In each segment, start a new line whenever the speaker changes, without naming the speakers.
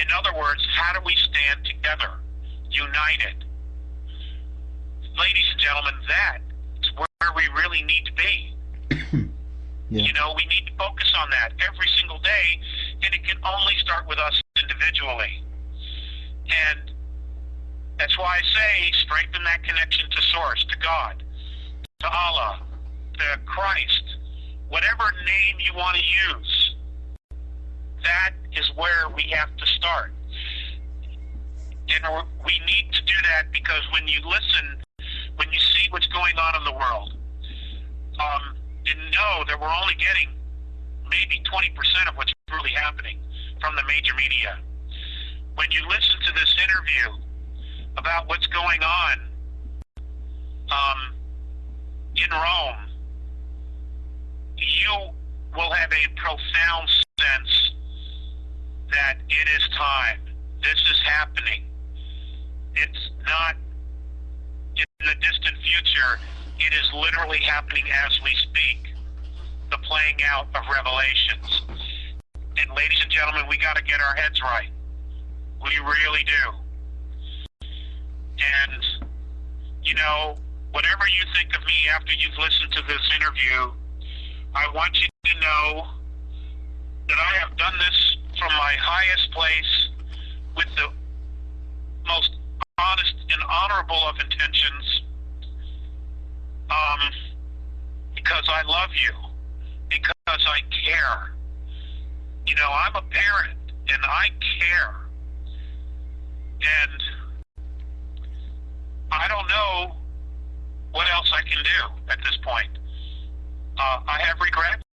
In other words, how do we stand together, united? Ladies and gentlemen, that's where we really need to be.
Yeah.
You know, we need to focus on that every single day, and it can only start with us individually. And that's why I say strengthen that connection to Source, to God, to Allah, to Christ, whatever name you want to use. That is where we have to start. And we need to do that because when you listen, when you see what's going on in the world, and know that we're only getting maybe 20% of what's really happening from the major media. When you listen to this interview about what's going on in Rome, you will have a profound sense that it is time. This is happening. It's not in the distant future. It is literally happening as we speak, the playing out of Revelations. And ladies and gentlemen, we got to get our heads right. We really do. And, you know, whatever you think of me after you've listened to this interview, I want you to know that I have done this from my highest place with the most honest and honorable of intentions, because I love you, because I care. You know, I'm a parent, and I care. And I don't know what else I can do at this point. I have regrets.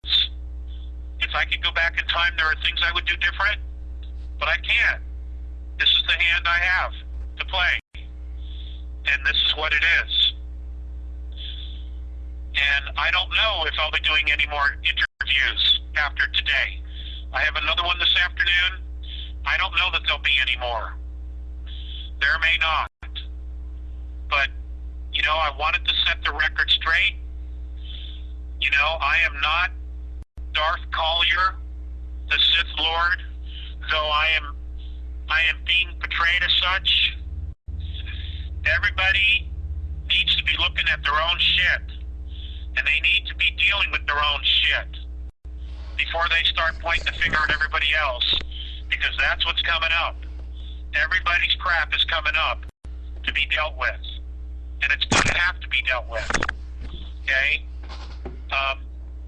If I could go back in time, there are things I would do different, but I can't. This is the hand I have to play, and this is what it is. And I don't know if I'll be doing any more interviews after today. I have another one this afternoon. I don't know that there'll be any more. There may not. But, you know, I wanted to set the record straight. You know, I am not Darth Collier, the Sith Lord, though I am being portrayed as such. Everybody needs to be looking at their own shit, and they need to be dealing with their own shit before they start pointing the finger at everybody else, because that's what's coming up. Everybody's crap is coming up to be dealt with, and it's going to have to be dealt with. Okay?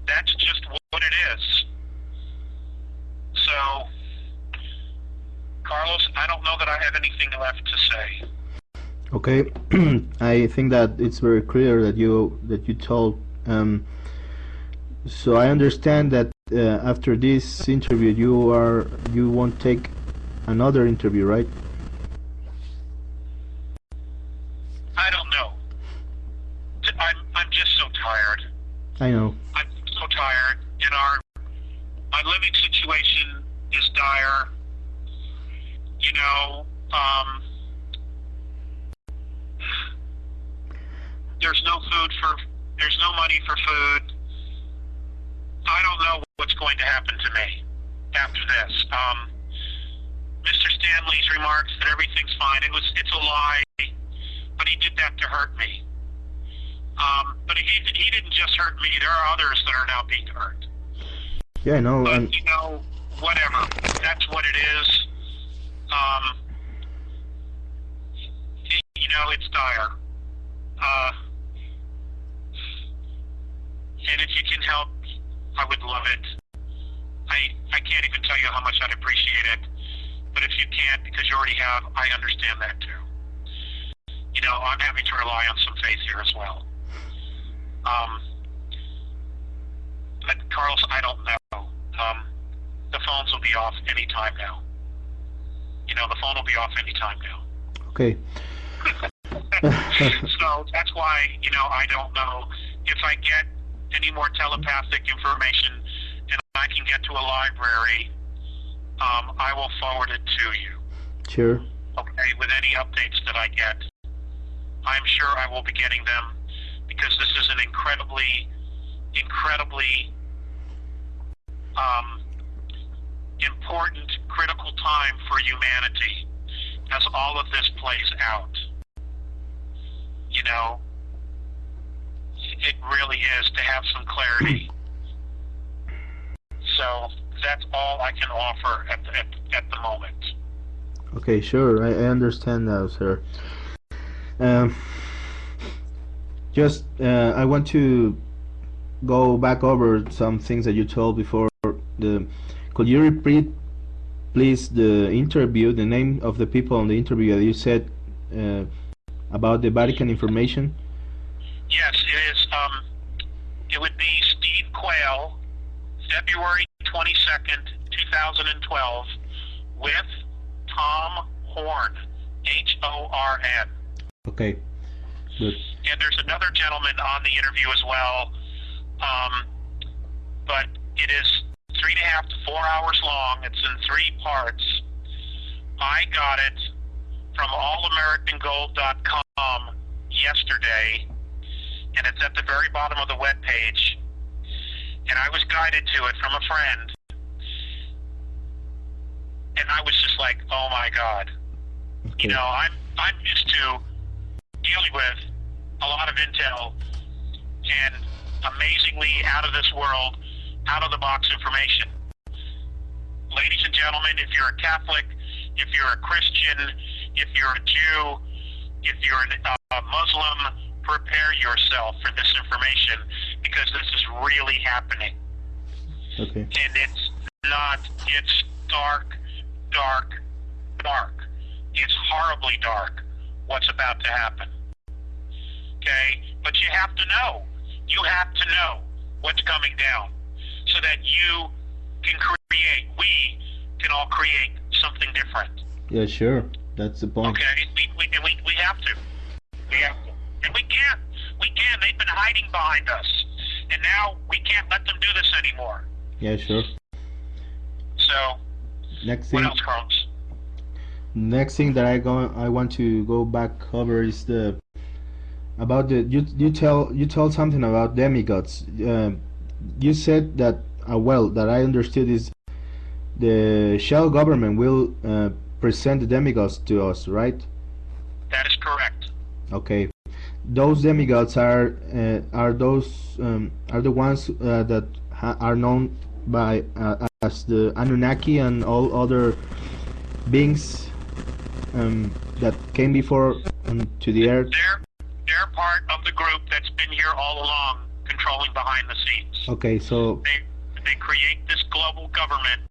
That's just what it is. So, Carlos, I don't know that I have anything left to say.
Okay, I think that it's very clear that you told. So I understand that after this interview, you won't take another interview, right?
I don't know. I'm just so tired.
I know.
I'm so tired. My living situation is dire. You know, there's no money for food. I don't know what's going to happen to me after this. Mr. Stanley's remarks that everything's fine. It's a lie, but he did that to hurt me. But he didn't just hurt me. There are others that are now being hurt.
Yeah, I know.
But, you know, whatever. That's what it is. You know, it's dire. And if you can help, I would love it. I can't even tell you how much I'd appreciate it. But if you can't, because you already have, I understand that too. You know, I'm having to rely on some faith here as well. But Carlos, I don't know. The phones will be off any time now. You know, the phone will be off any time now.
Okay.
So that's why, you know, I don't know if I get any more telepathic information and I can get to a library, I will forward it to you.
Sure.
Okay, with any updates that I get. I'm sure I will be getting them, because this is an incredibly important, critical time for humanity as all of this plays out. You know, it really is, to have some clarity. So that's all I can offer at the moment.
Okay, sure, I understand now, sir. Just I want to go back over some things that you told before. Could you repeat, please, the interview, the name of the people on the interview that you said about the Vatican information?
Yes, it is. It would be Steve Quayle, February 22nd, 2012, with Tom Horn, Horn.
Okay, good.
And there's another gentleman on the interview as well, but it is 3.5 to 4 hours long. It's in 3 parts. I got it from allamericangold.com yesterday, and it's at the very bottom of the webpage. And I was guided to it from a friend, and I was just like, oh my God.
Okay.
You know, I'm used to dealing with a lot of intel and amazingly out of this world, out of the box information. Ladies and gentlemen, if you're a Catholic, if you're a Christian, if you're a Jew, if you're a Muslim, prepare yourself for this information, because this is really happening.
Okay.
And it's dark, dark, dark. It's horribly dark what's about to happen. Okay? But you have to know. You have to know what's coming down so that you can create, we can all create something different.
Yeah, sure. That's the point.
Okay? We have to. We have to. And we can't. We can. They've been hiding behind us. And now we can't let them do this anymore.
Yeah, sure.
So,
Next thing.
what else, Carlos?
Next thing that I want to go back over is about the you told something about demigods. You said that well, that I understood is the shell government will present the demigods to us, right?
That is correct.
Okay, those demigods are the ones that are known by as the Anunnaki and all other beings that came before to the earth.
They're part of the group that's been here all along, controlling behind the scenes.
Okay, so
they create this global government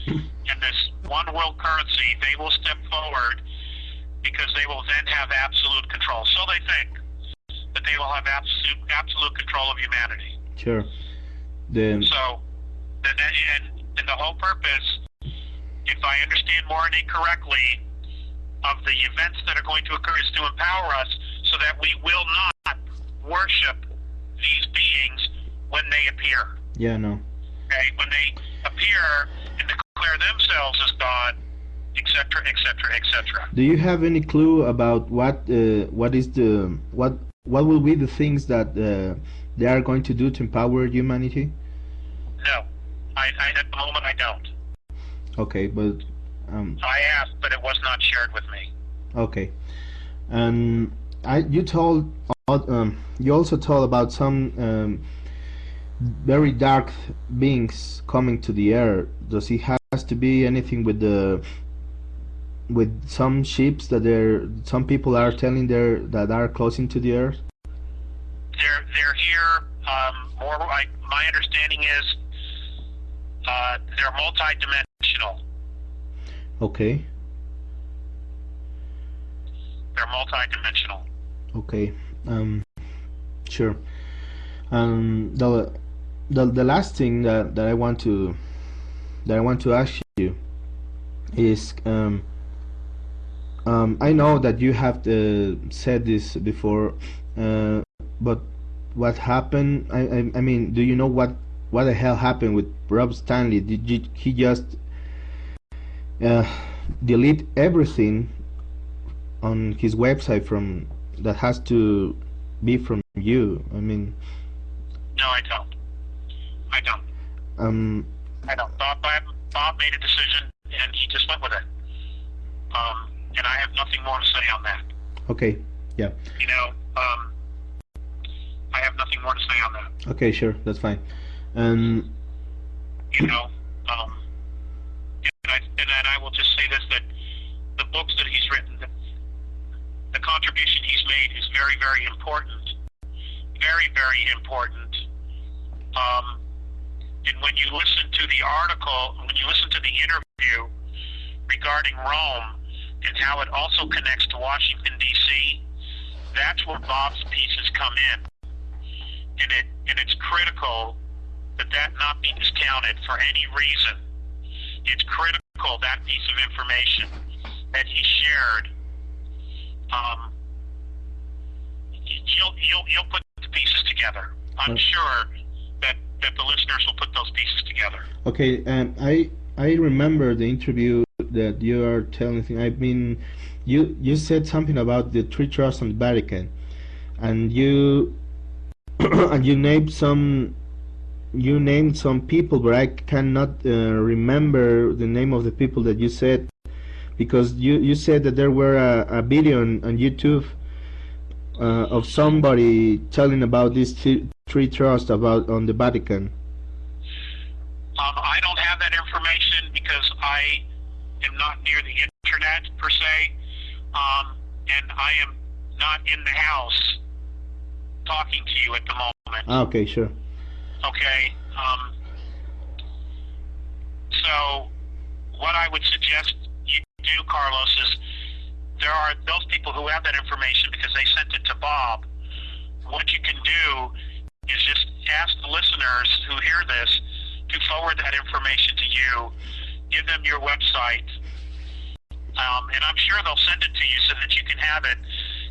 and this one world currency. They will step forward because they will then have absolute control. So they think that they will have absolute control of humanity.
sure.
So, and the whole purpose, if I understand Morony correctly, of the events that are going to occur is to empower us so that we will not worship these beings when they appear.
Yeah, no.
Okay, when they appear and declare themselves as God, etc., etc., etc.
Do you have any clue about what will be the things that they are going to do to empower humanity?
No, I at the moment I don't.
Okay, but
I asked, but it was not shared with me.
okay, and you also told about some very dark beings coming to the earth. Does it has to be anything with some ships that some people are telling that are closing to the earth?
They're here. More like my understanding is they're multi-dimensional.
Okay.
They're multi-dimensional.
Okay. Sure. The last thing that I want to ask you is I know that you have said this before, but what happened? I mean, do you know what the hell happened with Rob Stanley? Did he just delete everything on his website from that has to be from you? I mean,
No, I don't.
I know. Bob made a decision, and he just went with it. And I have nothing more to say on that.
Okay. Yeah.
You know, I have nothing more to say on that.
Okay, sure, that's fine. And
You know, and then I will just say this, that the books that he's written, the contribution he's made is very, very important. Very, very important. And when you listen to the article, when you listen to the interview regarding Rome and how it also connects to Washington, D.C., that's where Bob's pieces come in. And it's critical that not be discounted for any reason. It's critical, that piece of information that he shared. You'll put the pieces together. I'm sure that the listeners will put those pieces together.
okay, and I remember the interview that you are telling. I mean, you said something about the three trusts on the Vatican, and you and you named some people, but I cannot remember the name of the people that you said, because you said that there were a video on YouTube of somebody telling about these three trusts on the Vatican.
I don't have that information because I am not near the internet per se, and I am not in the house talking to you at the moment.
Okay, sure.
Okay. So what I would suggest you do, Carlos, is there are those people who have that information because they sent it to Bob. What you can do is just ask the listeners who hear this to forward that information to you, give them your website, and I'm sure they'll send it to you so that you can have it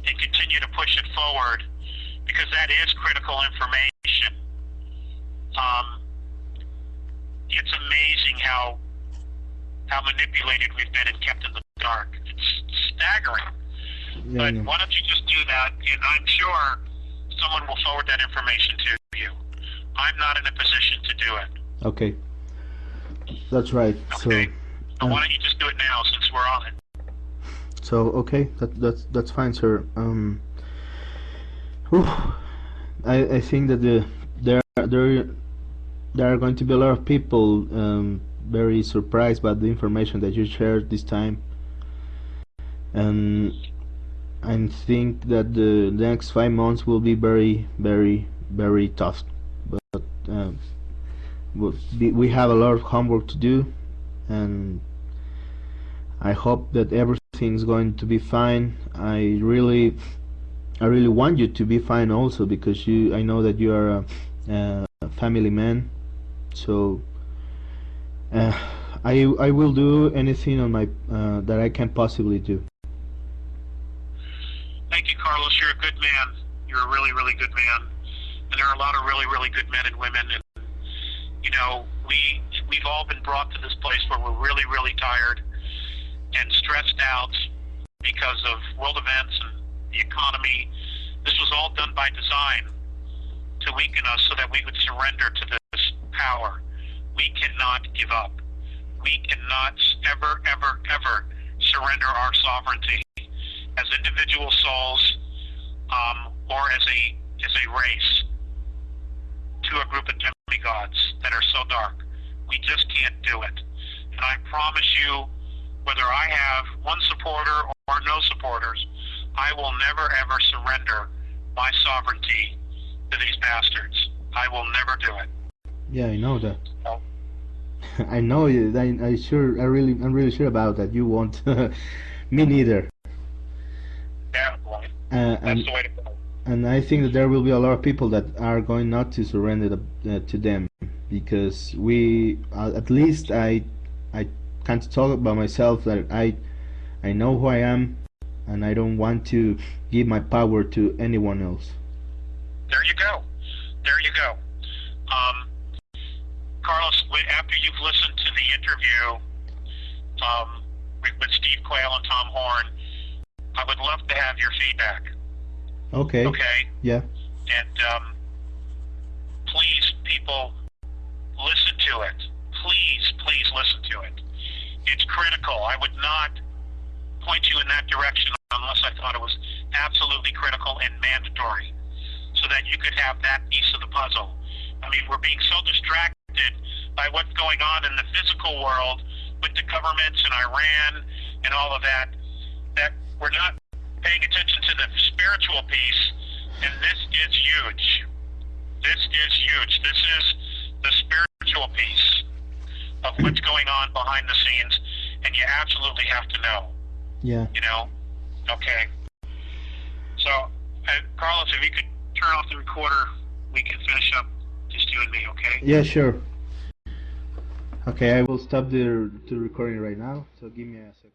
and continue to push it forward, because that is critical information. It's amazing how manipulated we've been and kept in the dark. It's staggering.
Yeah,
But why don't you just do that, and I'm sure someone will forward that information to you. I'm not in a position to do it.
Okay, that's right.
Okay.
So
Why don't you just do it now since we're on it?
So okay, that's fine, sir. Whew. I think that there are going to be a lot of people very surprised by the information that you shared this time, and I think that the next 5 months will be very, very, very tough. But we have a lot of homework to do, and I hope that everything's going to be fine. I really want you to be fine also, because I know that you are a family man. So I will do anything on my that I can possibly do.
Thank you, Carlos. You're a good man. You're a really, really good man. And there are a lot of really, really good men and women. And you know, we've all been brought to this place where we're really, really tired and stressed out because of world events and the economy. This was all done by design to weaken us so that we would surrender to this power. We cannot give up. We cannot ever, ever, ever surrender our sovereignty as individual souls, or as a race, to a group of demigods that are so dark. We just can't do it. And I promise you, whether I have one supporter or no supporters, I will never ever surrender my sovereignty to these bastards. I will never do it.
Yeah, I know that.
So,
I know you. I'm really sure about that. You won't. Me neither.
yeah, boy.
And
That's the way to go.
and I think that there will be a lot of people that are going not to surrender to them, because we, at least I can't talk about myself, that I know who I am, and I don't want to give my power to anyone else.
There you go. There you go. Carlos, after you've listened to the interview with Steve Quayle and Tom Horn, I would love to have your feedback.
Okay.
Okay?
Yeah.
And please, people, listen to it. please listen to it. It's critical. I would not point you in that direction unless I thought it was absolutely critical and mandatory so that you could have that piece of the puzzle. I mean, we're being so distracted by what's going on in the physical world with the governments in Iran and all of that, that we're not paying attention to the spiritual piece, and this is huge. This is huge. This is the spiritual piece of what's going on behind the scenes, and you absolutely have to know.
Yeah.
You know? Okay. So, Carlos, if you could turn off the recorder, we can finish up, just you and me, okay?
Yeah, sure. Okay, I will stop the recording right now, so give me a second.